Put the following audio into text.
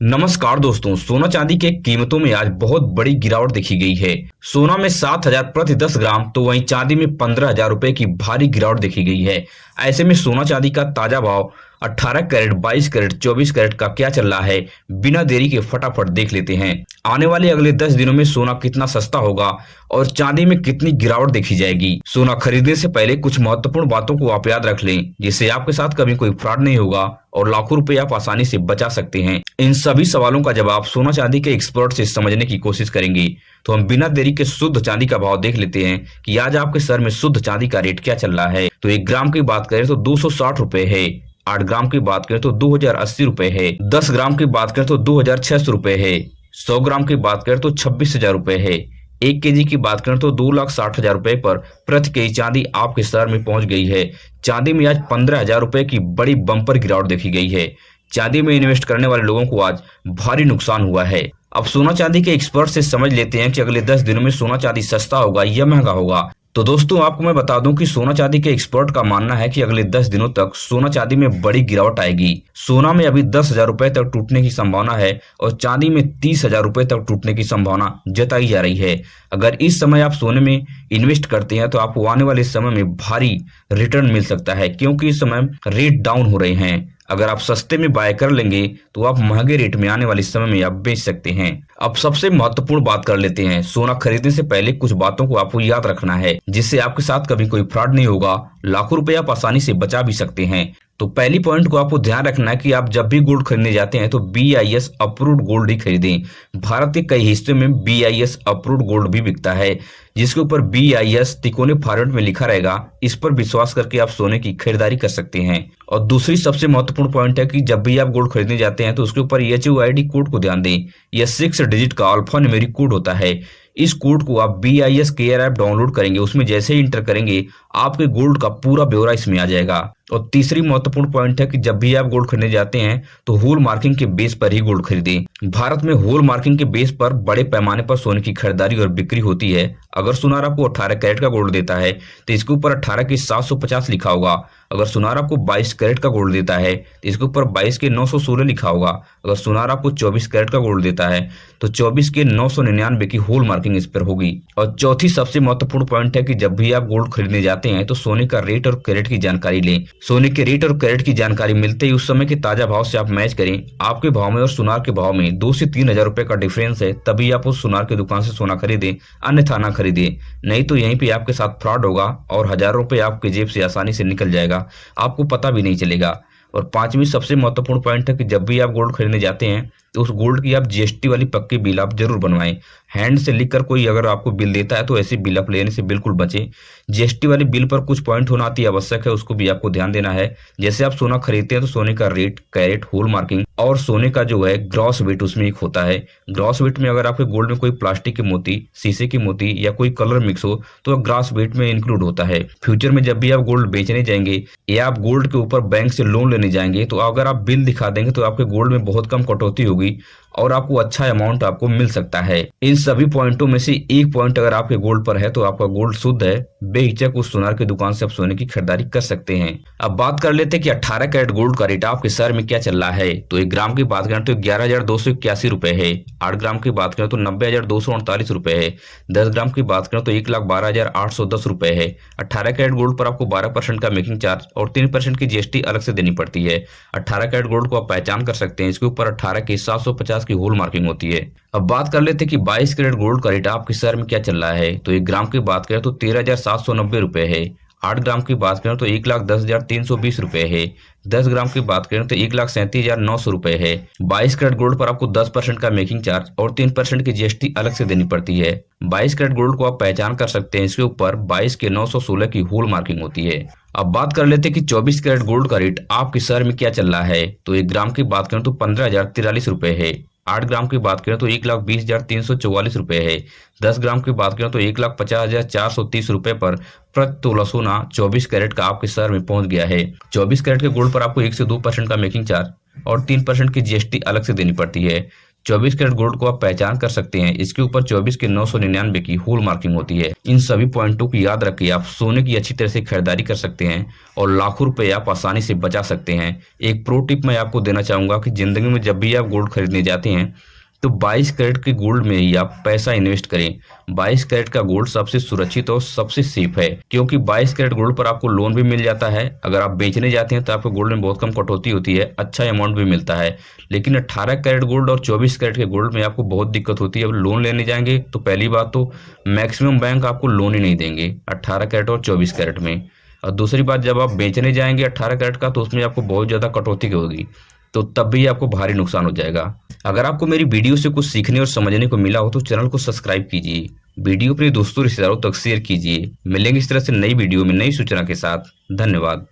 नमस्कार दोस्तों, सोना चांदी के कीमतों में आज बहुत बड़ी गिरावट देखी गई है। सोना में 7,000 प्रति 10 ग्राम तो वहीं चांदी में 15,000 रुपए की भारी गिरावट देखी गई है। ऐसे में सोना चांदी का ताजा भाव 18 कैरेट, 22 कैरेट, 24 कैरेट का क्या चल रहा है, बिना देरी के फटाफट देख लेते हैं। आने वाले अगले 10 दिनों में सोना कितना सस्ता होगा और चांदी में कितनी गिरावट देखी जाएगी। सोना खरीदने से पहले कुछ महत्वपूर्ण बातों को आप याद रख लें, जिससे आपके साथ कभी कोई फ्रॉड नहीं होगा और लाखों रुपए आप आसानी से बचा सकते हैं। इन सभी सवालों का जवाब सोना चांदी के एक्सपर्ट से समझने की कोशिश करेंगे। तो हम बिना देरी के शुद्ध चांदी का भाव देख लेते हैं कि आज आपके शहर में शुद्ध चांदी का रेट क्या चल रहा है। तो 1 ग्राम की बात करें तो 260 रुपए है। 8 ग्राम की बात करें तो 2,080 रुपए है। 10 ग्राम की बात करें तो 2,600 रुपए है। 100 ग्राम की बात करें तो 26,000 रुपए है। 1 केजी की बात करें तो 2,60,000 रुपए पर प्रति केजी चांदी आपके शहर में पहुंच गई है। चांदी में आज 15,000 रुपए की बड़ी बम्पर गिरावट देखी गई है। चांदी में इन्वेस्ट करने वाले लोगों को आज भारी नुकसान हुआ है। अब सोना चांदी के एक्सपर्ट से समझ लेते हैं कि अगले 10 दिनों में सोना चांदी सस्ता होगा या महंगा होगा। तो दोस्तों, आपको मैं बता दूं कि सोना चांदी के एक्सपर्ट का मानना है कि अगले 10 दिनों तक सोना चांदी में बड़ी गिरावट आएगी। सोना में अभी 10,000 रुपए तक टूटने की संभावना है और चांदी में 30,000 रुपए तक टूटने की संभावना जताई जा रही है। अगर इस समय आप सोने में इन्वेस्ट करते हैं तो आपको आने वाले समय में भारी रिटर्न मिल सकता है, क्योंकि इस समय रेट डाउन हो रहे हैं। अगर आप सस्ते में बाय कर लेंगे तो आप महंगे रेट में आने वाले समय में आप बेच सकते हैं। अब सबसे महत्वपूर्ण बात कर लेते हैं। सोना खरीदने से पहले कुछ बातों को आपको याद रखना है, जिससे आपके साथ कभी कोई फ्रॉड नहीं होगा। लाखों रुपए आप आसानी से बचा भी सकते हैं। तो पहली पॉइंट को आपको ध्यान रखना है कि आप जब भी गोल्ड खरीदने जाते हैं तो BIS अप्रूव्ड गोल्ड ही खरीदें। भारत के कई हिस्सों में BIS अप्रूव्ड गोल्ड भी बिकता है, जिसके ऊपर BIS तिकोने फॉर्मेट में लिखा रहेगा। इस पर विश्वास करके आप सोने की खरीदारी कर सकते हैं। और दूसरी सबसे महत्वपूर्ण पॉइंट है कि जब भी आप गोल्ड खरीदने जाते हैं तो उसके ऊपर HUID कोड को ध्यान दें। यह 6 डिजिट का अल्फा न्यूमेरिक कोड होता है। इस कोड को आप BIS केयर ऐप डाउनलोड करेंगे, उसमें जैसे ही इंटर करेंगे आपके गोल्ड का पूरा ब्यौरा इसमें आ जाएगा। और तीसरी महत्वपूर्ण पॉइंट है कि जब भी आप गोल्ड खरीदने जाते हैं तो होल मार्किंग के बेस पर ही गोल्ड खरीदें। भारत में होल मार्किंग के बेस पर बड़े पैमाने पर सोने की खरीदारी और बिक्री होती है। अगर सुनार आपको 18 कैरेट का गोल्ड देता है तो इसके ऊपर 18 के 750 लिखा होगा। अगर सुनार आपको 22 कैरेट का गोल्ड देता है तो इसके ऊपर 22 के 916 लिखा होगा। अगर सुनार आपको 24 कैरेट का गोल्ड देता है तो 24 के 999 की होल मार्किंग इस पर होगी। और चौथी सबसे महत्वपूर्ण पॉइंट है कि जब भी आप गोल्ड खरीदने जाते हैं तो सोने का रेट और कैरेट की जानकारी लें। सोने के रेट और कैरेट की जानकारी मिलते ही उस समय के ताजा भाव से आप मैच करें। आपके भाव में और सुनार के भाव में 2 से 3,000 रुपए का डिफरेंस है, तभी आप उस सुनार की दुकान से सोना खरीदें, अन्यथा ना खरीदें। नहीं तो यहीं पे आपके साथ फ्रॉड होगा और हजारों रुपए आपके जेब से आसानी से निकल जाएगा, आपको पता भी नहीं चलेगा। और पांचवी सबसे महत्वपूर्ण पॉइंट है कि जब भी आप गोल्ड खरीदने जाते हैं तो उस गोल्ड की आप GST वाली पक्की बिल आप जरूर बनवाएं। हैंड से लिखकर कोई अगर आपको बिल देता है तो ऐसी बिल आप लेने से बिल्कुल बचें। GST वाली बिल पर कुछ पॉइंट होना अति आवश्यक है, उसको भी आपको ध्यान देना है। जैसे आप सोना खरीदते हैं तो सोने का रेट, कैरेट, होल मार्किंग और सोने का जो है ग्रॉस वेट उसमें एक होता है। ग्रॉस वेट में अगर आपके गोल्ड में कोई प्लास्टिक के मोती, शीशे की मोती या कोई कलर मिक्स हो तो ग्रॉस वेट में इंक्लूड होता है। फ्यूचर में जब भी आप गोल्ड बेचने जाएंगे या आप गोल्ड के ऊपर बैंक से लोन लेने जाएंगे तो अगर आप बिल दिखा देंगे तो आपके गोल्ड में बहुत कम कटौती होगी और आपको अच्छा अमाउंट आपको मिल सकता है। इन सभी पॉइंटों में से एक पॉइंट अगर आपके गोल्ड पर है तो आपका गोल्ड शुद्ध है। बेहिचक उस सुनार की दुकान से आप सोने की खरीदारी कर सकते हैं। अब बात कर लेते हैं कि 18 कैरेट गोल्ड का रेट आपके शहर में क्या चल रहा है। तो 1 ग्राम की बात करें तो 11,281 रुपए है। 8 ग्राम की बात करें तो 90,248 रुपए है। 10 ग्राम की बात करें तो 1,12,810 रुपए है। 18 कैरेट गोल्ड पर आपको 12% का मेकिंग चार्ज और 3% की GST अलग से देनी पड़ती है। 18 कैरेट गोल्ड को आप पहचान कर सकते हैं, इसके ऊपर 18 के 750 की होल मार्किंग होती है। अब बात कर लेते हैं कि 22 कैरेट गोल्ड का रेट आपके शहर में क्या चल रहा है। तो 1 ग्राम की बात करें तो 13,790 रुपए है। 8 ग्राम की बात करें तो 1,10,320 रुपए है। 10 ग्राम की बात करें तो 1,37,900 रुपए है। 22 कैरेट गोल्ड पर आपको 10% का मेकिंग चार्ज और 3% की GST अलग से देनी पड़ती है। 22 कैरेट गोल्ड को आप पहचान कर सकते हैं, इसके ऊपर 22 के 916 की होल मार्किंग होती है। अब बात कर लेते हैं कि 24 कैरेट गोल्ड का रेट आपके शहर में क्या चल रहा है। तो 1 ग्राम की बात करें तो 15,043 रुपए है। 8 ग्राम की बात करें तो 1,20,344 रुपए है। 10 ग्राम की बात करें तो 1,50,430 रुपए पर प्रति तोला सोना 24 कैरेट का आपके शहर में पहुंच गया है। 24 कैरेट के गोल्ड पर आपको 1 से 2% का मेकिंग चार्ज और 3% की GST अलग से देनी पड़ती है। 24 कैरेट गोल्ड को आप पहचान कर सकते हैं। इसके ऊपर 24 के 999 की होल मार्किंग होती है। इन सभी पॉइंटों को याद रखिए आप सोने की अच्छी तरह से खरीदारी कर सकते हैं और लाखों रुपए आप आसानी से बचा सकते हैं। एक प्रो टिप मैं आपको देना चाहूंगा कि जिंदगी में जब भी आप गोल्ड खरीदने जाते हैं तो 22 कैरेट के गोल्ड में ही आप पैसा इन्वेस्ट करें। 22 कैरेट का गोल्ड सबसे सुरक्षित और सबसे सेफ है, क्योंकि 22 कैरेट गोल्ड पर आपको लोन भी मिल जाता है। अगर आप बेचने जाते हैं तो आपको गोल्ड में बहुत कम कटौती होती है, अच्छा अमाउंट भी मिलता है। लेकिन 18 कैरेट गोल्ड और 24 कैरेट के गोल्ड में आपको बहुत दिक्कत होती है। अब लोन लेने जाएंगे तो पहली बात तो मैक्सिमम बैंक आपको लोन ही नहीं देंगे 18 कैरेट और 24 कैरेट में, और दूसरी बात जब आप बेचने जाएंगे 18 कैरेट का तो उसमें आपको बहुत ज्यादा कटौती होगी, तो तब भी आपको भारी नुकसान हो जाएगा। अगर आपको मेरी वीडियो से कुछ सीखने और समझने को मिला हो तो चैनल को सब्सक्राइब कीजिए, वीडियो अपने दोस्तों रिश्तेदारों तक शेयर कीजिए। मिलेंगे इस तरह से नई वीडियो में नई सूचना के साथ। धन्यवाद।